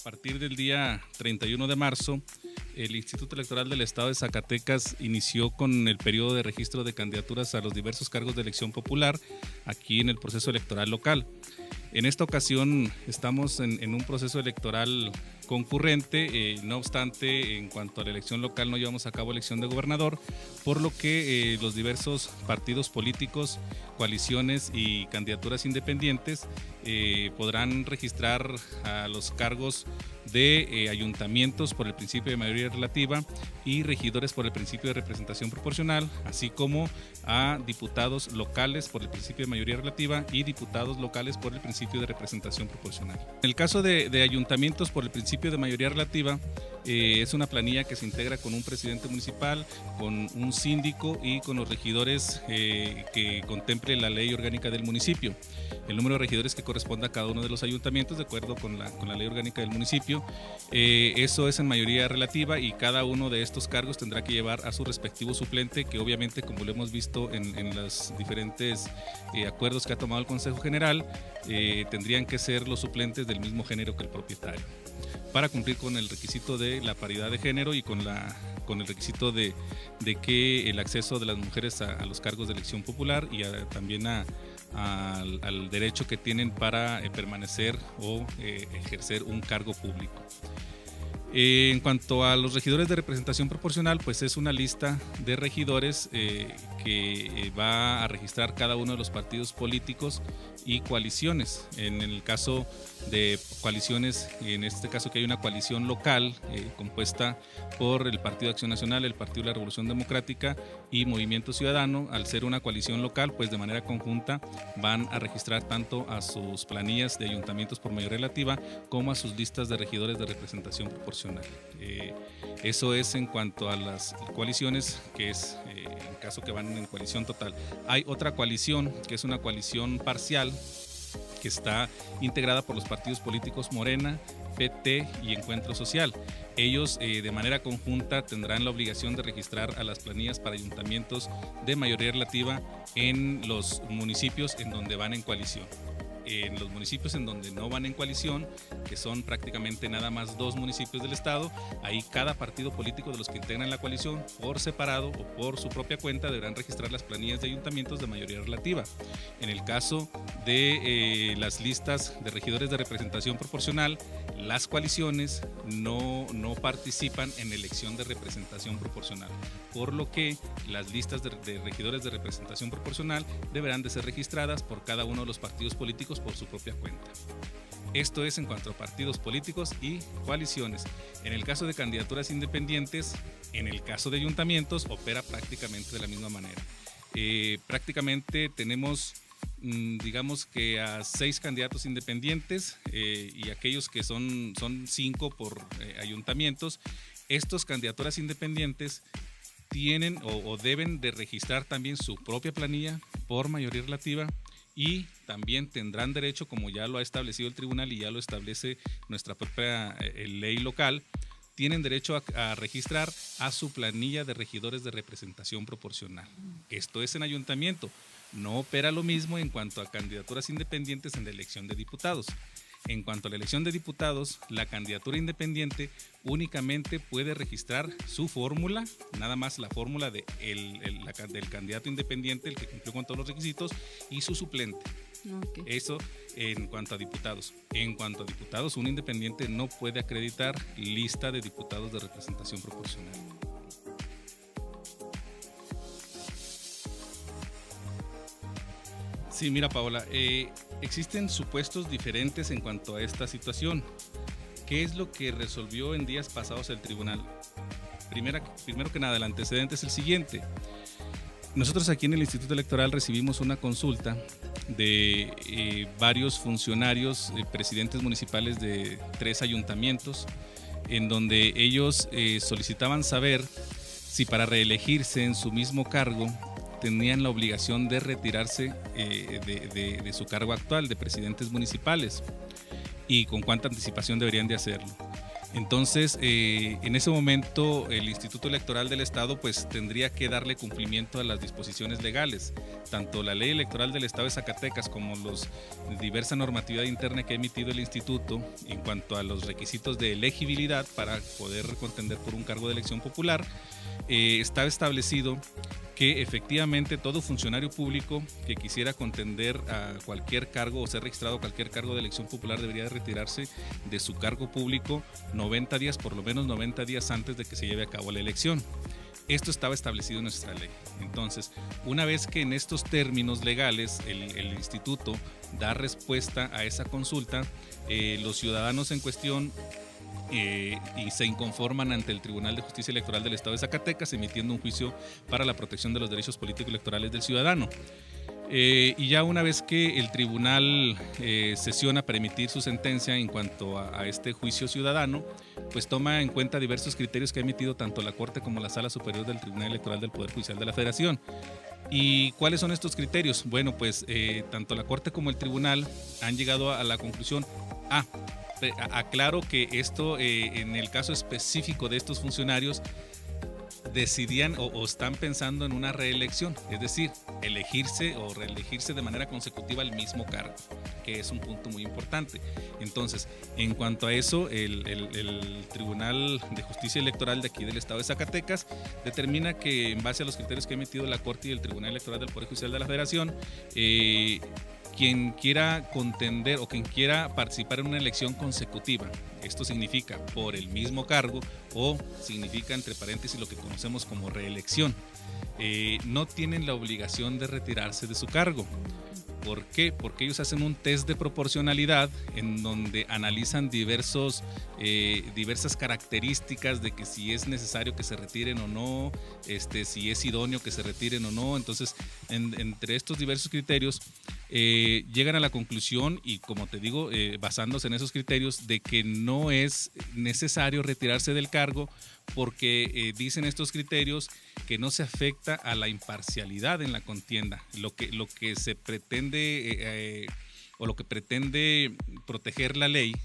partir del día 31 de marzo, el Instituto Electoral del Estado de Zacatecas inició con el periodo de registro de candidaturas a los diversos cargos de elección popular aquí en el proceso electoral local. En esta ocasión estamos en un proceso electoral concurrente, no obstante, en cuanto a la elección local no llevamos a cabo elección de gobernador, por lo que los diversos partidos políticos, coaliciones y candidaturas independientes podrán registrar a los cargos de ayuntamientos por el principio de mayoría relativa y regidores por el principio de representación proporcional, así como a diputados locales por el principio de mayoría relativa y diputados locales por el principio de representación proporcional. En el caso de ayuntamientos por el principio de mayoría relativa, es una planilla que se integra con un presidente municipal, con un síndico y con los regidores que contemple la ley orgánica del municipio. El número de regidores que corresponda a cada uno de los ayuntamientos de acuerdo con la ley orgánica del municipio. Eso es en mayoría relativa y cada uno de estos cargos tendrá que llevar a su respectivo suplente, que obviamente, como lo hemos visto en los diferentes acuerdos que ha tomado el Consejo General, tendrían que ser los suplentes del mismo género que el propietario, para cumplir con el requisito de la paridad de género y con el requisito de que el acceso de las mujeres a los cargos de elección popular y también al derecho que tienen para permanecer o ejercer un cargo público. En cuanto a los regidores de representación proporcional, pues es una lista de regidores que va a registrar cada uno de los partidos políticos y coaliciones. En el caso de coaliciones, en este caso que hay una coalición local compuesta por el Partido Acción Nacional, el Partido de la Revolución Democrática y Movimiento Ciudadano, al ser una coalición local, pues de manera conjunta van a registrar tanto a sus planillas de ayuntamientos por mayoría relativa como a sus listas de regidores de representación proporcional. Eso es en cuanto a las coaliciones, que es en caso que van en coalición total. Hay otra coalición que es una coalición parcial que está integrada por los partidos políticos Morena, PT y Encuentro Social. Ellos de manera conjunta tendrán la obligación de registrar a las planillas para ayuntamientos de mayoría relativa en los municipios en donde van en coalición. En los municipios en donde no van en coalición, que son prácticamente nada más 2 municipios del estado, ahí cada partido político de los que integran la coalición, por separado o por su propia cuenta, deberán registrar las planillas de ayuntamientos de mayoría relativa. En el caso de las listas de regidores de representación proporcional, las coaliciones no participan en elección de representación proporcional, por lo que las listas de regidores de representación proporcional deberán de ser registradas por cada uno de los partidos políticos por su propia cuenta. Esto es en cuanto a partidos políticos y coaliciones. En el caso de candidaturas independientes, en el caso de ayuntamientos, opera prácticamente de la misma manera. Prácticamente tenemos, digamos que a 6 candidatos independientes y aquellos que son 5 por ayuntamientos. Estos candidaturas independientes tienen o deben de registrar también su propia planilla por mayoría relativa y también tendrán derecho, como ya lo ha establecido el tribunal y ya lo establece nuestra propia ley local, tienen derecho a registrar a su planilla de regidores de representación proporcional. Esto es en ayuntamiento. No opera lo mismo en cuanto a candidaturas independientes en la elección de diputados. En cuanto a la elección de diputados, la candidatura independiente únicamente puede registrar su fórmula, nada más la fórmula del candidato independiente, el que cumplió con todos los requisitos, y su suplente. Okay. Eso en cuanto a diputados. En cuanto a diputados, un independiente no puede acreditar lista de diputados de representación proporcional. Sí, mira, Paola, existen supuestos diferentes en cuanto a esta situación. ¿Qué es lo que resolvió en días pasados el tribunal? Primero que nada, el antecedente es el siguiente. Nosotros aquí en el Instituto Electoral recibimos una consulta de varios funcionarios, presidentes municipales de 3 ayuntamientos, en donde ellos solicitaban saber si para reelegirse en su mismo cargo tenían la obligación de retirarse de su cargo actual de presidentes municipales y con cuánta anticipación deberían de hacerlo. Entonces, en ese momento, el Instituto Electoral del Estado pues tendría que darle cumplimiento a las disposiciones legales, tanto la Ley Electoral del Estado de Zacatecas como los diversa normatividad interna que ha emitido el Instituto en cuanto a los requisitos de elegibilidad para poder contender por un cargo de elección popular. Está establecido que efectivamente todo funcionario público que quisiera contender a cualquier cargo o ser registrado a cualquier cargo de elección popular debería de retirarse de su cargo público 90 días, por lo menos 90 días antes de que se lleve a cabo la elección. Esto estaba establecido en nuestra ley. Entonces, una vez que en estos términos legales el instituto da respuesta a esa consulta, los ciudadanos en cuestión y se inconforman ante el Tribunal de Justicia Electoral del Estado de Zacatecas, emitiendo un juicio para la protección de los derechos políticos electorales del ciudadano. Y ya una vez que el tribunal sesiona para emitir su sentencia en cuanto a este juicio ciudadano, pues toma en cuenta diversos criterios que ha emitido tanto la Corte como la Sala Superior del Tribunal Electoral del Poder Judicial de la Federación. ¿Y cuáles son estos criterios? Bueno, pues tanto la Corte como el tribunal han llegado a la conclusión. Aclaro que esto, en el caso específico de estos funcionarios, decidían o están pensando en una reelección, es decir, elegirse o reelegirse de manera consecutiva al mismo cargo, que es un punto muy importante. Entonces, en cuanto a eso, el Tribunal de Justicia Electoral de aquí del Estado de Zacatecas determina que en base a los criterios que ha emitido la Corte y el Tribunal Electoral del Poder Judicial de la Federación, quien quiera contender o quien quiera participar en una elección consecutiva, esto significa por el mismo cargo o significa entre paréntesis lo que conocemos como reelección, no tienen la obligación de retirarse de su cargo. ¿Por qué? Porque ellos hacen un test de proporcionalidad en donde analizan diversas características de que si es necesario que se retiren o no, si es idóneo que se retiren o no. Entonces, entre estos diversos criterios, llegan a la conclusión y, como te digo, basándose en esos criterios, de que no es necesario retirarse del cargo porque dicen estos criterios que no se afecta a la imparcialidad en la contienda. Lo que se pretende o lo que pretende proteger la ley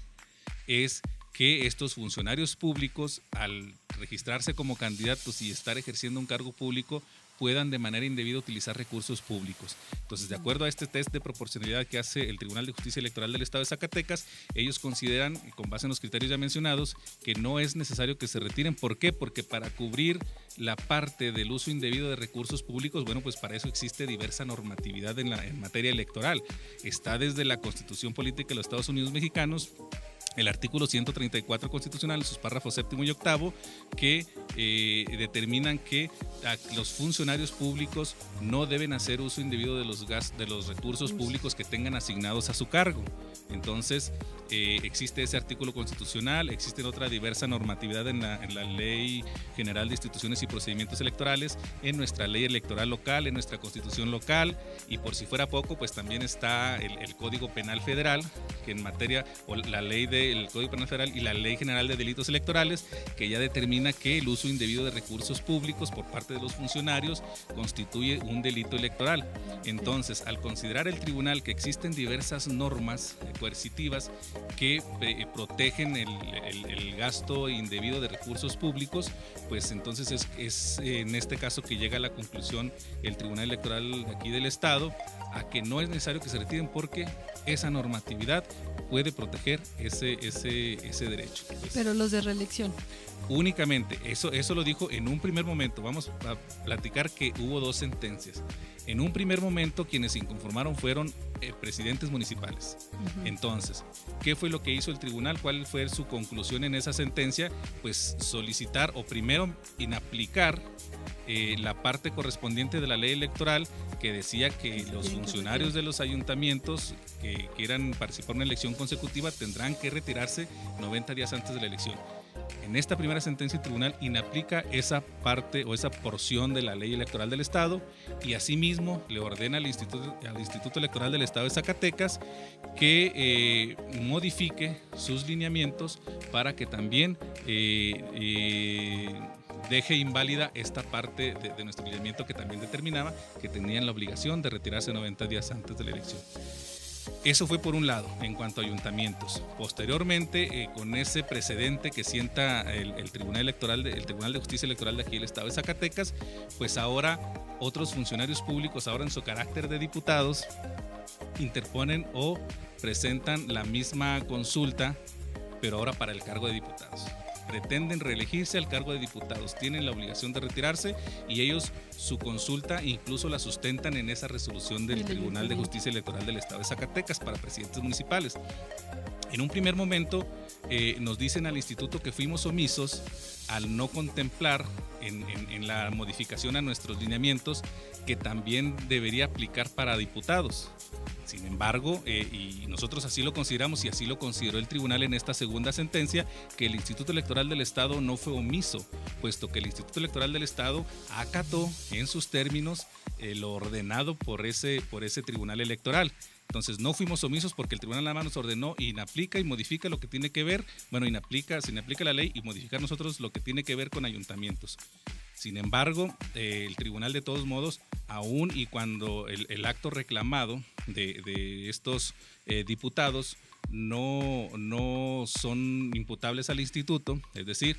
es que estos funcionarios públicos, al registrarse como candidatos y estar ejerciendo un cargo público, puedan de manera indebida utilizar recursos públicos. Entonces, de acuerdo a este test de proporcionalidad que hace el Tribunal de Justicia Electoral del Estado de Zacatecas, ellos consideran, con base en los criterios ya mencionados, que no es necesario que se retiren. ¿Por qué? Porque para cubrir la parte del uso indebido de recursos públicos, bueno, pues para eso existe diversa normatividad en materia electoral. Está desde la Constitución Política de los Estados Unidos Mexicanos, el artículo 134 constitucional, sus párrafos séptimo y octavo, que determinan que los funcionarios públicos no deben hacer uso indebido de los recursos públicos que tengan asignados a su cargo. Entonces, existe ese artículo constitucional, existe otra diversa normatividad en la Ley General de Instituciones y Procedimientos Electorales, en nuestra ley electoral local, en nuestra constitución local, y por si fuera poco, pues también está el Código Penal Federal, que en materia, o la ley del Código Penal Federal y la Ley General de Delitos Electorales, que ya determina que el uso indebido de recursos públicos por parte de los funcionarios constituye un delito electoral. Entonces, al considerar el tribunal que existen diversas normas coercitivas que protegen el gasto indebido de recursos públicos, pues entonces es en este caso que llega a la conclusión el Tribunal Electoral aquí del Estado a que no es necesario que se retiren porque esa normatividad puede proteger ese derecho. Pues, pero los de reelección. Únicamente, eso lo dijo en un primer momento. Vamos a platicar que hubo dos sentencias. En un primer momento, quienes se inconformaron fueron presidentes municipales. Entonces, ¿qué fue lo que hizo el tribunal? ¿Cuál fue su conclusión en esa sentencia? Pues solicitar o primero inaplicar la parte correspondiente de la ley electoral que decía que los funcionarios de los ayuntamientos que quieran participar en una elección consecutiva tendrán que retirarse 90 días antes de la elección. En esta primera sentencia, el tribunal inaplica esa parte o esa porción de la ley electoral del Estado y asimismo le ordena al Instituto Electoral del Estado de Zacatecas que modifique sus lineamientos para que también deje inválida esta parte de nuestro lineamiento que también determinaba que tenían la obligación de retirarse 90 días antes de la elección. Eso fue por un lado, en cuanto a ayuntamientos. Posteriormente, con ese precedente que sienta el Tribunal de Justicia Electoral de aquí del Estado de Zacatecas, pues ahora otros funcionarios públicos, ahora en su carácter de diputados, interponen o presentan la misma consulta, pero ahora para el cargo de diputados. Pretenden reelegirse al cargo de diputados, tienen la obligación de retirarse y ellos su consulta incluso la sustentan en esa resolución del Tribunal de Justicia Electoral del Estado de Zacatecas para presidentes municipales. En un primer momento nos dicen al instituto que fuimos omisos al no contemplar en la modificación a nuestros lineamientos que también debería aplicar para diputados. Sin embargo, y nosotros así lo consideramos y así lo consideró el tribunal en esta segunda sentencia, que el Instituto Electoral del Estado no fue omiso, puesto que el Instituto Electoral del Estado acató en sus términos lo ordenado por ese tribunal electoral. Entonces no fuimos omisos porque el tribunal nada más nos ordenó inaplica y modifica lo que tiene que ver, se inaplica la ley y modificar nosotros lo que tiene que ver con ayuntamientos. Sin embargo, el tribunal de todos modos, aún y cuando el acto reclamado de estos diputados no son imputables al instituto, es decir,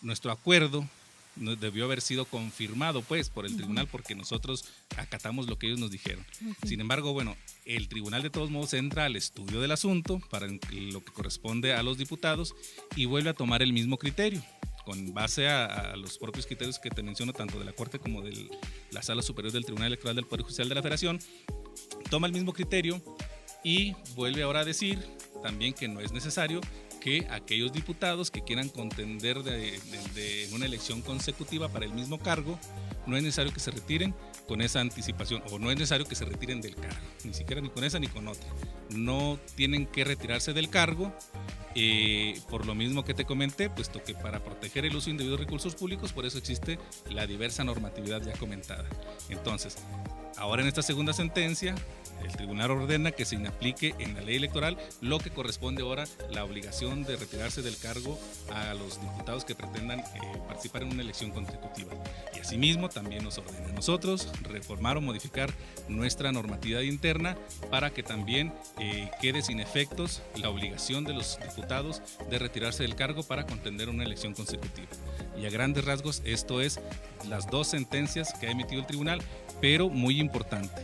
nuestro acuerdo debió haber sido confirmado pues por el tribunal porque nosotros acatamos lo que ellos nos dijeron. Sin embargo, bueno, el tribunal de todos modos entra al estudio del asunto para lo que corresponde a los diputados y vuelve a tomar el mismo criterio con base a los propios criterios que te menciono tanto de la Corte como de la Sala Superior del Tribunal Electoral del Poder Judicial de la Federación. Toma el mismo criterio y vuelve ahora a decir también que no es necesario que aquellos diputados que quieran contender en una elección consecutiva para el mismo cargo, no es necesario que se retiren con esa anticipación o no es necesario que se retiren del cargo, ni siquiera ni con esa ni con otra. No tienen que retirarse del cargo por lo mismo que te comenté, puesto que para proteger el uso indebido de recursos públicos, por eso existe la diversa normatividad ya comentada. Entonces, ahora en esta segunda sentencia, el tribunal ordena que se inaplique en la ley electoral lo que corresponde ahora la obligación de retirarse del cargo a los diputados que pretendan participar en una elección consecutiva. Y asimismo también nos ordena a nosotros reformar o modificar nuestra normatividad interna para que también quede sin efectos la obligación de los diputados de retirarse del cargo para contender una elección consecutiva. Y a grandes rasgos esto es las dos sentencias que ha emitido el tribunal, pero muy importante,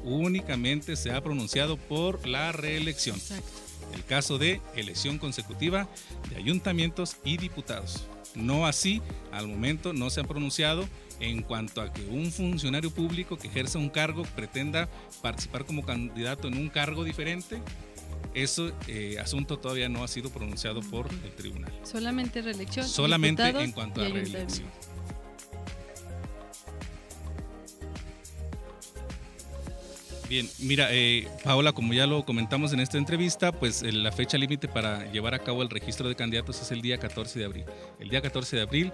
únicamente se ha pronunciado por la reelección. Exacto. El caso de elección consecutiva de ayuntamientos y diputados. No así, al momento no se han pronunciado en cuanto a que un funcionario público que ejerza un cargo pretenda participar como candidato en un cargo diferente. Ese asunto todavía no ha sido pronunciado por el tribunal. Solamente reelección. Solamente en cuanto a reelección. Bien, mira, Paola, como ya lo comentamos en esta entrevista, pues la fecha límite para llevar a cabo el registro de candidatos es el día 14 de abril. El día 14 de abril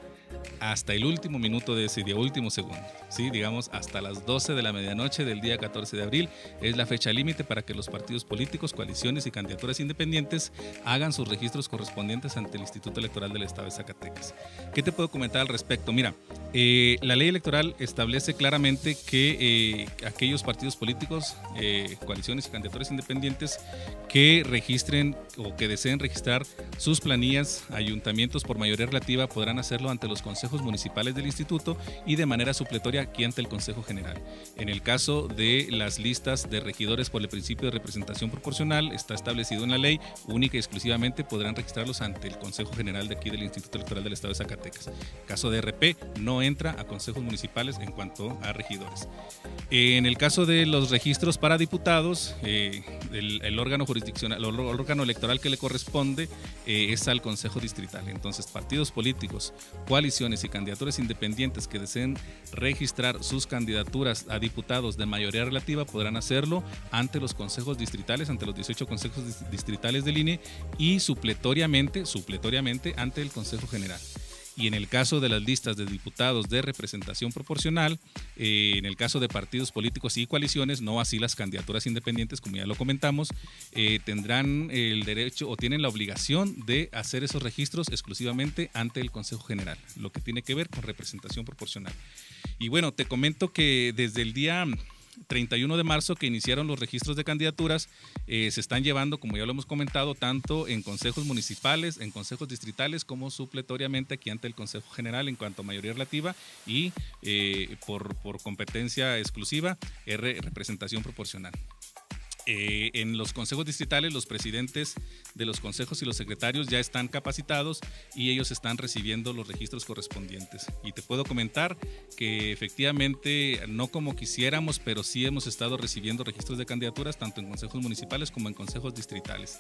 hasta el último minuto de ese día, último segundo, ¿sí? Digamos hasta las 12 de la medianoche del día 14 de abril es la fecha límite para que los partidos políticos, coaliciones y candidaturas independientes hagan sus registros correspondientes ante el Instituto Electoral del Estado de Zacatecas. ¿Qué te puedo comentar al respecto? Mira, la ley electoral establece claramente que aquellos partidos políticos, coaliciones y candidaturas independientes que registren o que deseen registrar sus planillas, ayuntamientos por mayoría relativa podrán hacerlo ante los consejos municipales del instituto y de manera supletoria aquí ante el Consejo General. En el caso de las listas de regidores por el principio de representación proporcional, está establecido en la ley, única y exclusivamente podrán registrarlos ante el Consejo General de aquí del Instituto Electoral del Estado de Zacatecas. El caso de RP no entra a consejos municipales en cuanto a regidores. En el caso de los registros para diputados, el órgano jurisdiccional, el órgano electoral que le corresponde es al Consejo Distrital. Entonces, partidos políticos, coaliciones y candidaturas independientes que deseen registrar sus candidaturas a diputados de mayoría relativa podrán hacerlo ante los consejos distritales, ante los 18 consejos distritales del INE y supletoriamente ante el Consejo General. Y en el caso de las listas de diputados de representación proporcional, en el caso de partidos políticos y coaliciones, no así las candidaturas independientes, como ya lo comentamos, tendrán el derecho o tienen la obligación de hacer esos registros exclusivamente ante el Consejo General, lo que tiene que ver con representación proporcional. Y bueno, te comento que desde el día 31 de marzo que iniciaron los registros de candidaturas, se están llevando, como ya lo hemos comentado, tanto en consejos municipales, en consejos distritales, como supletoriamente aquí ante el Consejo General en cuanto a mayoría relativa y por competencia exclusiva, representación proporcional. En los consejos distritales, los presidentes de los consejos y los secretarios ya están capacitados y ellos están recibiendo los registros correspondientes. Y te puedo comentar que efectivamente, no como quisiéramos, pero sí hemos estado recibiendo registros de candidaturas tanto en consejos municipales como en consejos distritales.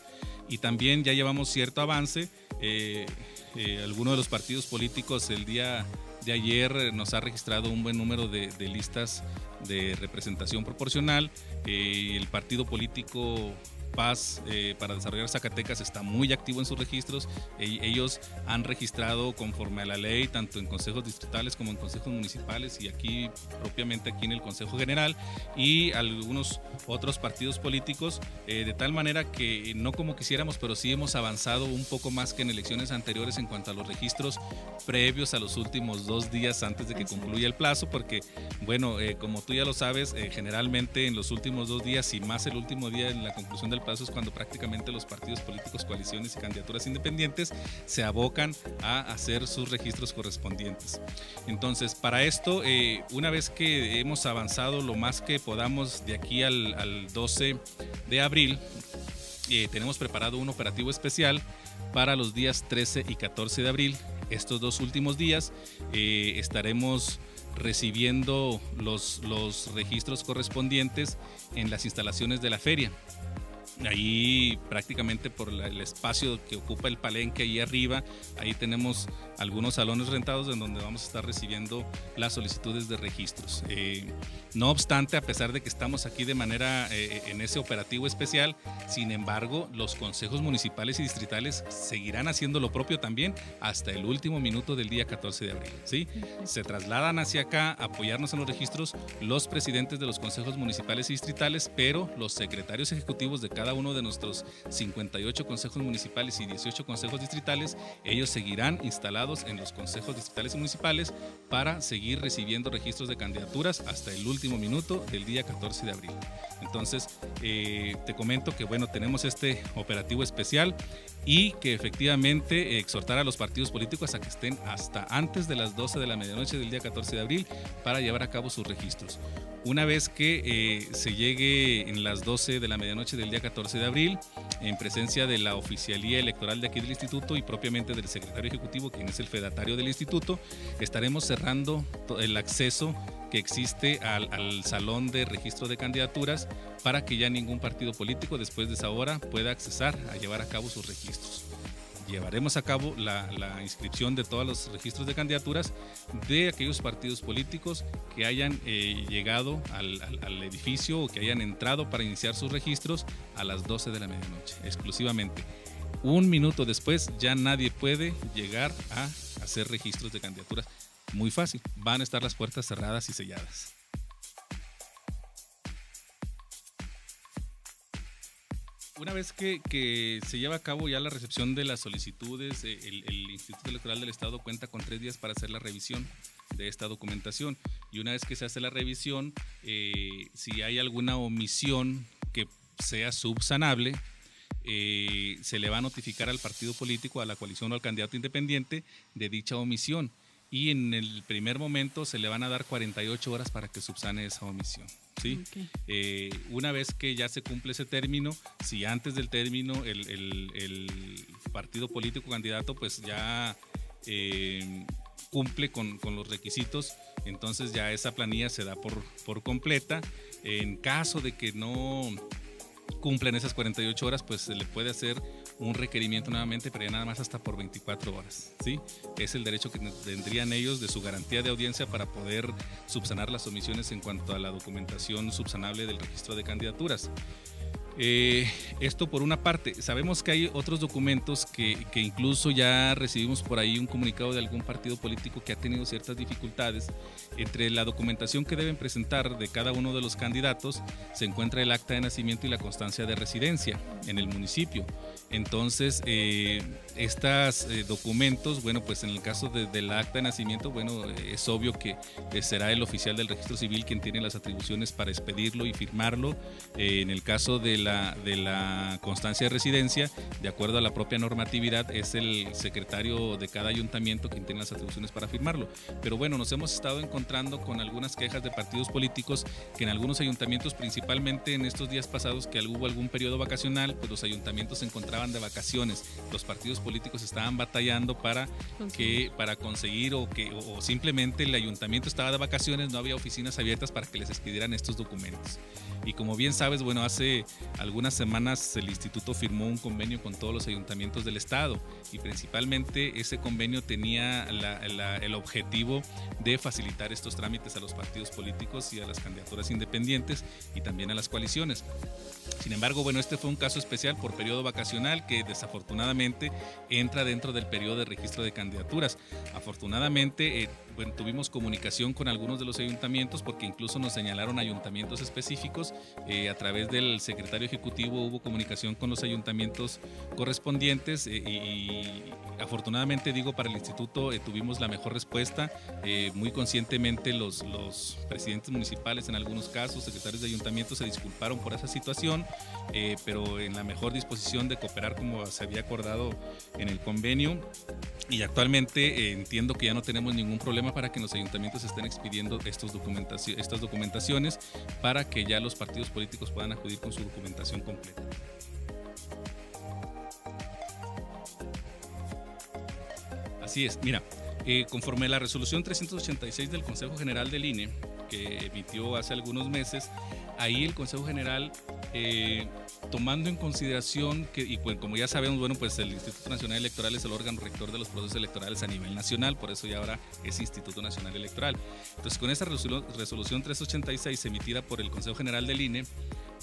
Y también ya llevamos cierto avance. Algunos de los partidos políticos el día de ayer nos ha registrado un buen número de listas de representación proporcional. El partido político Paz para desarrollar Zacatecas está muy activo en sus registros. Ellos han registrado conforme a la ley, tanto en consejos distritales como en consejos municipales y aquí propiamente aquí en el Consejo General, y algunos otros partidos políticos, de tal manera que no como quisiéramos, pero sí hemos avanzado un poco más que en elecciones anteriores en cuanto a los registros previos a los últimos 2 días antes de que concluya el plazo, porque bueno, como tú ya lo sabes, generalmente en los últimos 2 días y más el último día en la conclusión del plazo es cuando prácticamente los partidos políticos, coaliciones y candidaturas independientes se abocan a hacer sus registros correspondientes. Entonces, para esto, una vez que hemos avanzado lo más que podamos de aquí al 12 de abril, tenemos preparado un operativo especial para los días 13 y 14 de abril. Estos 2 últimos días estaremos recibiendo los registros correspondientes en las instalaciones de la feria. Ahí prácticamente por el espacio que ocupa el palenque ahí arriba, ahí tenemos algunos salones rentados en donde vamos a estar recibiendo las solicitudes de registros. No obstante, a pesar de que estamos aquí de manera en ese operativo especial, sin embargo, los consejos municipales y distritales seguirán haciendo lo propio también hasta el último minuto del día 14 de abril. ¿Sí? Se trasladan hacia acá a apoyarnos en los registros los presidentes de los consejos municipales y distritales, pero los secretarios ejecutivos de cada uno de nuestros 58 consejos municipales y 18 consejos distritales, ellos seguirán instalados en los consejos distritales y municipales para seguir recibiendo registros de candidaturas hasta el último minuto del día 14 de abril. Entonces, te comento que bueno, tenemos este operativo especial y que efectivamente exhortar a los partidos políticos a que estén hasta antes de las 12 de la medianoche del día 14 de abril para llevar a cabo sus registros. Una vez que se llegue en las 12 de la medianoche del día 14 de abril, en presencia de la oficialía electoral de aquí del instituto y propiamente del secretario ejecutivo, quien es el fedatario del instituto, estaremos cerrando el acceso que existe al salón de registro de candidaturas para que ya ningún partido político después de esa hora pueda accesar a llevar a cabo sus registros. Llevaremos a cabo la inscripción de todos los registros de candidaturas de aquellos partidos políticos que hayan llegado al edificio o que hayan entrado para iniciar sus registros a las 12 de la medianoche, exclusivamente. 1 minuto después ya nadie puede llegar a hacer registros de candidaturas. Muy fácil, van a estar las puertas cerradas y selladas. Una vez que se lleva a cabo ya la recepción de las solicitudes, el Instituto Electoral del Estado cuenta con 3 días para hacer la revisión de esta documentación, y una vez que se hace la revisión, si hay alguna omisión que sea subsanable, se le va a notificar al partido político, a la coalición o al candidato independiente de dicha omisión, y en el primer momento se le van a dar 48 horas para que subsane esa omisión. ¿Sí? Okay. Una vez que ya se cumple ese término, si antes del término el partido político candidato pues ya cumple con los requisitos, entonces ya esa planilla se da por completa. En caso de que no cumplen esas 48 horas, pues se le puede hacer un requerimiento nuevamente, pero ya nada más hasta por 24 horas, ¿sí? Es el derecho que tendrían ellos de su garantía de audiencia para poder subsanar las omisiones en cuanto a la documentación subsanable del registro de candidaturas. Esto por una parte. Sabemos que hay otros documentos que incluso ya recibimos por ahí un comunicado de algún partido político que ha tenido ciertas dificultades. Entre la documentación que deben presentar de cada uno de los candidatos se encuentra el acta de nacimiento y la constancia de residencia en el municipio. Entonces, estos documentos, bueno, pues en el caso del acta de nacimiento, bueno, es obvio que será el oficial del registro civil quien tiene las atribuciones para expedirlo y firmarlo. En el caso de la constancia de residencia, de acuerdo a la propia normatividad, es el secretario de cada ayuntamiento quien tiene las atribuciones para firmarlo. Pero bueno, nos hemos estado encontrando con algunas quejas de partidos políticos que en algunos ayuntamientos, principalmente en estos días pasados que hubo algún periodo vacacional, pues los ayuntamientos se encontraban de vacaciones, los partidos políticos estaban batallando para conseguir o simplemente el ayuntamiento estaba de vacaciones, no había oficinas abiertas para que les expidieran estos documentos. Y como bien sabes, bueno, hace algunas semanas el instituto firmó un convenio con todos los ayuntamientos del estado y principalmente ese convenio tenía el objetivo de facilitar estos trámites a los partidos políticos y a las candidaturas independientes y también a las coaliciones. Sin embargo, bueno, este fue un caso especial por periodo vacacional que desafortunadamente entra dentro del periodo de registro de candidaturas. Afortunadamente, bueno, tuvimos comunicación con algunos de los ayuntamientos porque incluso nos señalaron ayuntamientos específicos. A través del secretario ejecutivo hubo comunicación con los ayuntamientos correspondientes y afortunadamente, digo, para el instituto tuvimos la mejor respuesta. Muy conscientemente los presidentes municipales, en algunos casos, secretarios de ayuntamientos, se disculparon por esa situación, pero en la mejor disposición de cooperar como se había acordado en el convenio. Y actualmente entiendo que ya no tenemos ningún problema para que los ayuntamientos estén expidiendo estas documentaciones para que ya los partidos políticos puedan acudir con su documentación completa. Así es, mira, conforme a la resolución 386 del Consejo General del INE, que emitió hace algunos meses, ahí el Consejo General, tomando en consideración que, y pues, como ya sabemos, bueno, pues el Instituto Nacional Electoral es el órgano rector de los procesos electorales a nivel nacional, por eso ya ahora es Instituto Nacional Electoral. Entonces, con esta resolución 386 emitida por el Consejo General del INE,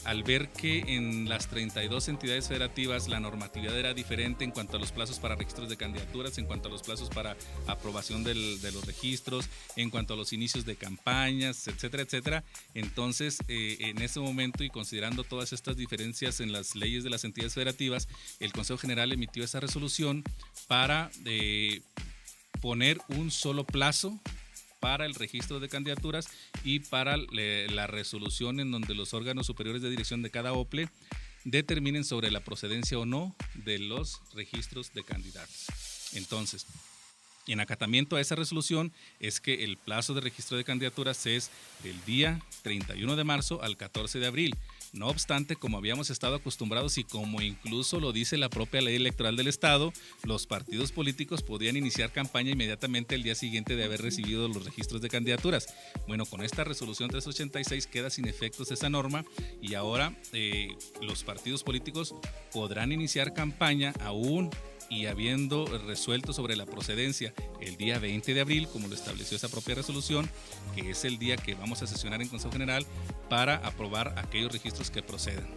al ver que en las 32 entidades federativas la normatividad era diferente en cuanto a los plazos para registros de candidaturas, en cuanto a los plazos para aprobación de los registros, en cuanto a los inicios de campañas, etcétera, etcétera. Entonces, en ese momento y considerando todas estas diferencias en las leyes de las entidades federativas, el Consejo General emitió esa resolución para poner un solo plazo para el registro de candidaturas y para la resolución en donde los órganos superiores de dirección de cada OPLE determinen sobre la procedencia o no de los registros de candidatos. Entonces, en acatamiento a esa resolución es que el plazo de registro de candidaturas es del día 31 de marzo al 14 de abril. No obstante, como habíamos estado acostumbrados y como incluso lo dice la propia ley electoral del Estado, los partidos políticos podían iniciar campaña inmediatamente el día siguiente de haber recibido los registros de candidaturas. Bueno, con esta resolución 386 queda sin efectos esa norma y ahora los partidos políticos podrán iniciar campaña aún y habiendo resuelto sobre la procedencia el día 20 de abril, como lo estableció esa propia resolución, que es el día que vamos a sesionar en Consejo General para aprobar aquellos registros que procedan.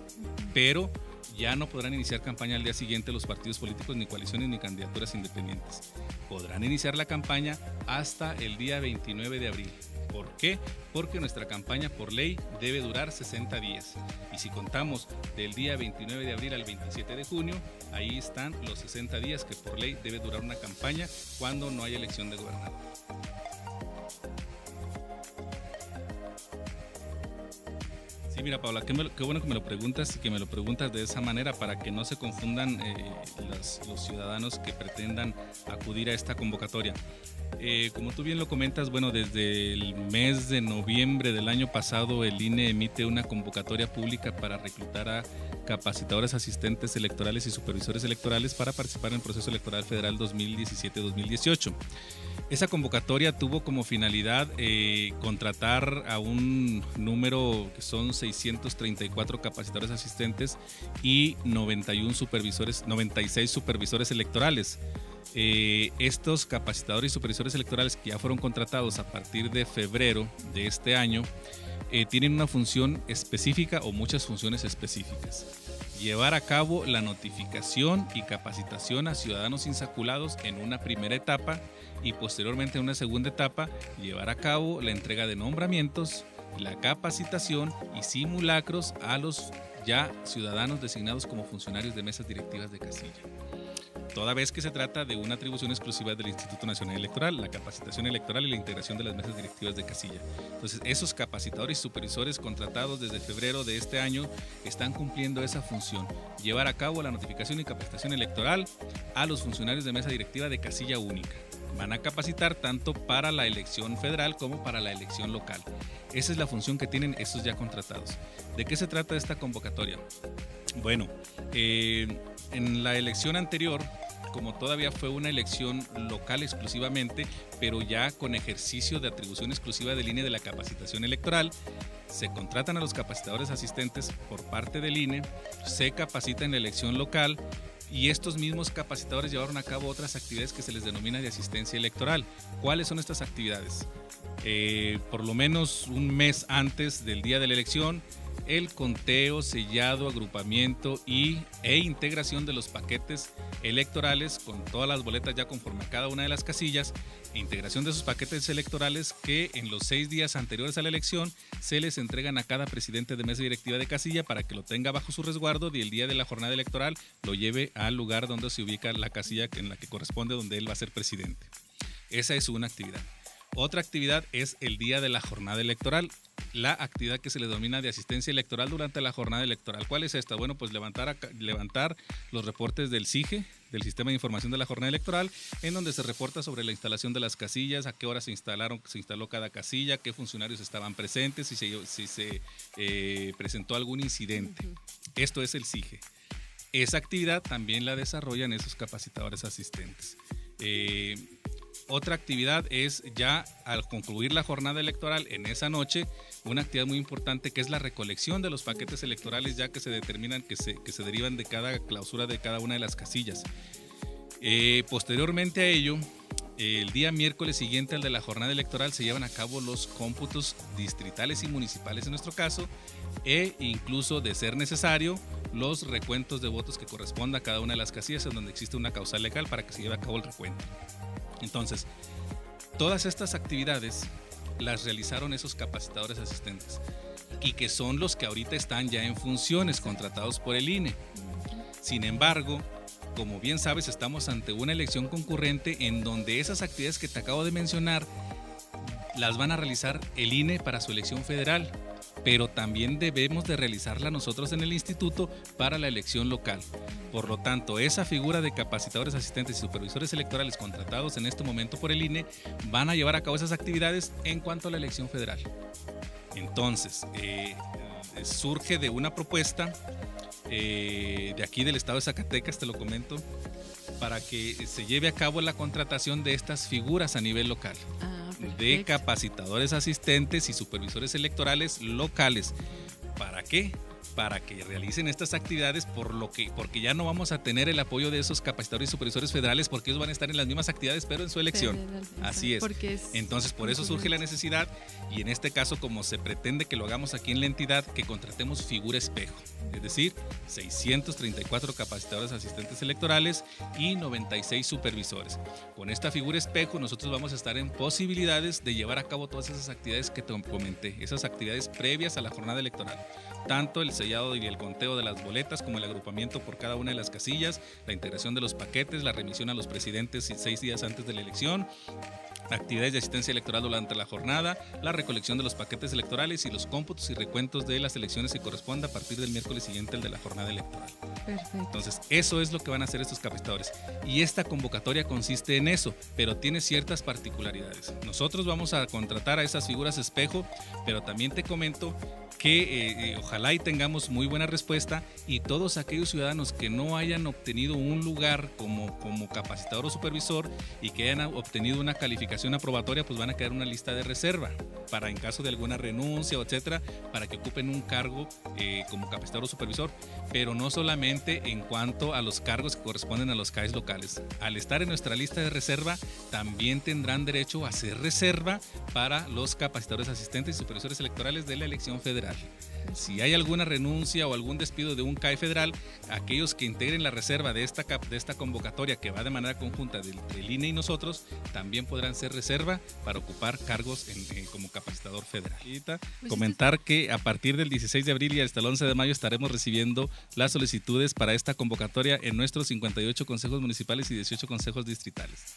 Pero ya no podrán iniciar campaña al día siguiente los partidos políticos, ni coaliciones, ni candidaturas independientes. Podrán iniciar la campaña hasta el día 29 de abril. ¿Por qué? Porque nuestra campaña por ley debe durar 60 días. Y si contamos del día 29 de abril al 27 de junio, ahí están los 60 días que por ley debe durar una campaña cuando no hay elección de gobernador. Sí, mira, Paula, qué bueno que me lo preguntas y que me lo preguntas de esa manera para que no se confundan los ciudadanos que pretendan acudir a esta convocatoria. Como tú bien lo comentas, bueno, desde el mes de noviembre del año pasado el INE emite una convocatoria pública para reclutar a capacitadores asistentes electorales y supervisores electorales para participar en el proceso electoral federal 2017-2018. Esa convocatoria tuvo como finalidad contratar a un número que son 634 capacitadores asistentes y 96 supervisores electorales. Estos capacitadores y supervisores electorales que ya fueron contratados a partir de febrero de este año tienen una función específica o muchas funciones específicas. llevar a cabo la notificación y capacitación a ciudadanos insaculados en una primera etapa y posteriormente en una segunda etapa llevar a cabo la entrega de nombramientos, la capacitación y simulacros a los ya ciudadanos designados como funcionarios de mesas directivas de casilla. Toda vez que se trata de una atribución exclusiva del Instituto Nacional Electoral, la capacitación electoral y la integración de las mesas directivas de casilla. Entonces, esos capacitadores y supervisores contratados desde febrero de este año están cumpliendo esa función, llevar a cabo la notificación y capacitación electoral a los funcionarios de mesa directiva de casilla única. Van a capacitar tanto para la elección federal como para la elección local. Esa es la función que tienen estos ya contratados. ¿De qué se trata esta convocatoria? Bueno, en la elección anterior, como todavía fue una elección local exclusivamente, pero ya con ejercicio de atribución exclusiva del INE de la capacitación electoral, se contratan a los capacitadores asistentes por parte del INE, se capacita en la elección local y estos mismos capacitadores llevaron a cabo otras actividades que se les denomina de asistencia electoral. ¿Cuáles son estas actividades? Por lo menos un mes antes del día de la elección, el conteo, sellado, agrupamiento e integración de los paquetes electorales con todas las boletas ya conforme a cada una de las casillas, e integración de esos paquetes electorales que en los 6 días anteriores a la elección se les entregan a cada presidente de mesa directiva de casilla para que lo tenga bajo su resguardo y el día de la jornada electoral lo lleve al lugar donde se ubica la casilla en la que corresponde, donde él va a ser presidente. Esa es una actividad. Otra actividad es el día de la jornada electoral, la actividad que se le denomina de asistencia electoral durante la jornada electoral. ¿Cuál es esta? Bueno, pues levantar los reportes del SIGE, del Sistema de Información de la Jornada Electoral, en donde se reporta sobre la instalación de las casillas, a qué hora se instaló cada casilla, qué funcionarios estaban presentes, si se presentó algún incidente. Esto es el SIGE. Esa actividad también la desarrollan esos capacitadores asistentes. Otra actividad es ya al concluir la jornada electoral en esa noche, una actividad muy importante que es la recolección de los paquetes electorales ya que se determinan, que se derivan de cada clausura de cada una de las casillas. Posteriormente a ello, el día miércoles siguiente al de la jornada electoral se llevan a cabo los cómputos distritales y municipales en nuestro caso e incluso de ser necesario los recuentos de votos que corresponda a cada una de las casillas en donde existe una causal legal para que se lleve a cabo el recuento. Entonces, todas estas actividades las realizaron esos capacitadores asistentes y que son los que ahorita están ya en funciones, contratados por el INE. Sin embargo, como bien sabes, estamos ante una elección concurrente en donde esas actividades que te acabo de mencionar las van a realizar el INE para su elección federal, pero también debemos de realizarla nosotros en el instituto para la elección local. Por lo tanto, esa figura de capacitadores asistentes y supervisores electorales contratados en este momento por el INE van a llevar a cabo esas actividades en cuanto a la elección federal. Entonces, surge de una propuesta de aquí del estado de Zacatecas, te lo comento, para que se lleve a cabo la contratación de estas figuras a nivel local. De capacitadores asistentes y supervisores electorales locales. ¿Para qué? Para que realicen estas actividades porque ya no vamos a tener el apoyo de esos capacitadores y supervisores federales porque ellos van a estar en las mismas actividades pero en su elección. Así es. Entonces por eso surge la necesidad y en este caso como se pretende que lo hagamos aquí en la entidad que contratemos figura espejo, es decir, 634 capacitadores asistentes electorales y 96 supervisores. Con esta figura espejo nosotros vamos a estar en posibilidades de llevar a cabo todas esas actividades que te comenté, esas actividades previas a la jornada electoral. Tanto el sellado y el conteo de las boletas como el agrupamiento por cada una de las casillas, la integración de los paquetes, la remisión a los presidentes 6 días antes de la elección, actividades de asistencia electoral durante la jornada, la recolección de los paquetes electorales y los cómputos y recuentos de las elecciones que corresponda a partir del miércoles siguiente al de la jornada electoral. Perfecto. Entonces, eso es lo que van a hacer estos capacitadores. Y esta convocatoria consiste en eso, pero tiene ciertas particularidades. Nosotros vamos a contratar a esas figuras espejo, pero también te comento que ojalá y tengamos muy buena respuesta y todos aquellos ciudadanos que no hayan obtenido un lugar como capacitador o supervisor y que hayan obtenido una calificación calificación aprobatoria, pues van a quedar una lista de reserva para en caso de alguna renuncia o etcétera, para que ocupen un cargo como capacitador o supervisor, pero no solamente en cuanto a los cargos que corresponden a los CAEs locales. Al estar en nuestra lista de reserva, también tendrán derecho a hacer reserva para los capacitadores asistentes y supervisores electorales de la elección federal. Si hay alguna renuncia o algún despido de un CAE federal, aquellos que integren la reserva de esta convocatoria que va de manera conjunta del INE y nosotros, también podrán ser reserva para ocupar cargos como capacitador federal. Y comentar que a partir del 16 de abril y hasta el 11 de mayo estaremos recibiendo las solicitudes para esta convocatoria en nuestros 58 consejos municipales y 18 consejos distritales.